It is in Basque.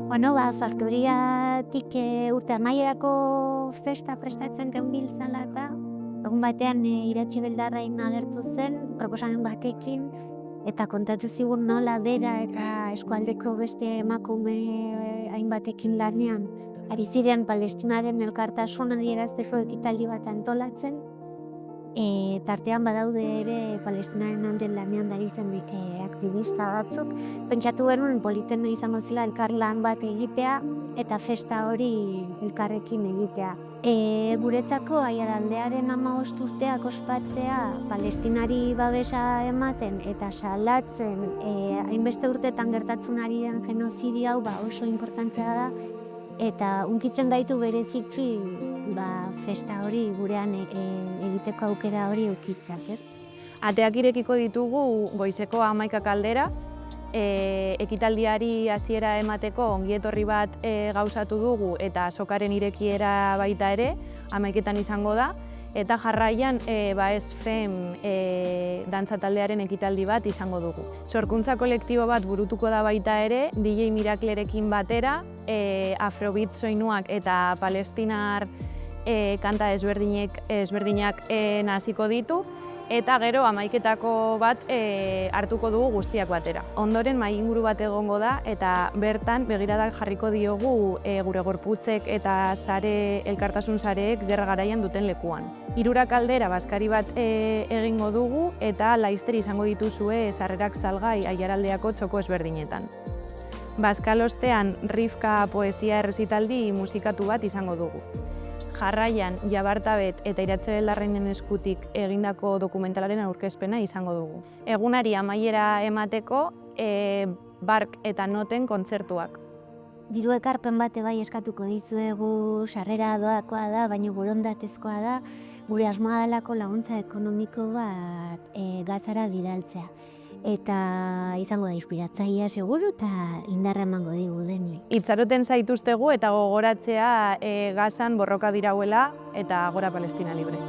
Faktoriatik urte amaierako festa prestatzen genbiltzala eta egun batean Iratxe Beldarrain agertu zen, proposamen batekin, eta kontatu zigun nola bera eta eskualdeko beste emakume hainbatekin lanean ari ziren Palestinaren elkartasuna adierazteko ekitaldi bat antolatzen. Tartean badaude ere Palestinaren alde lanean dabiltzanik aktivista batzuk. Pentsatu genuen politena izango zela elkarlan bat egitea eta festa hori elkarrekin egitea. Guretzako Aiaraldearen 15 urteak ospatzea, Palestinari babesa ematen eta salatzen hainbeste urtetan gertatzen ari den genozidio hau oso inportantea da. Eta hunkitzen gaitu bereziki festa hori gurean egiteko aukera hori eukitzak, ez? Ateak irekiko ditugu goizeko 11 aldera, ekitaldiari hasiera emateko ongietorri bat gauzatu dugu eta azokaren irekiera baita ere, 11etan izango da, eta jarraian SFEM dantza taldearen ekitaldi bat izango dugu. Sorkuntza kolektibo bat burutuko da baita ere, DJ Miraklerekin batera, afrobeat soinuak eta palestinar kanta ezberdinak naziko ditu, eta gero 11etako bat hartuko dugu guztiak batera. Ondoren mahai inguru bat egongo da eta bertan begiradak jarriko diogu gure gorputzek eta elkartasun sareek gerra garaian duten lekuan. 3 aldera bazkari bat egingo dugu eta laizter izango dituzue sarrerak salgai Aiaraldeako txoko ezberdinetan. Bazkalostean Rifka poesia errezitaldi musikatu bat izango dugu. Jarraian Jabartabet eta Iratxe Beldarrainen eskutik egindako dokumentalaren aurkezpena izango dugu. Egunari amaiera emateko Bark eta Noten kontzertuak. Diru ekarpen bate bai eskatuko dizuegu, sarrera doakoa da, baina borondatezkoa da, gure asmoa delako laguntza ekonomiko bat Gazara bidaltzea. Eta izango da inspiratzailea seguru eta indarra emango digu denoi. Itxaroten zaituztegu eta gogoratzea Gazan borroka dirauela eta gora Palestina libre.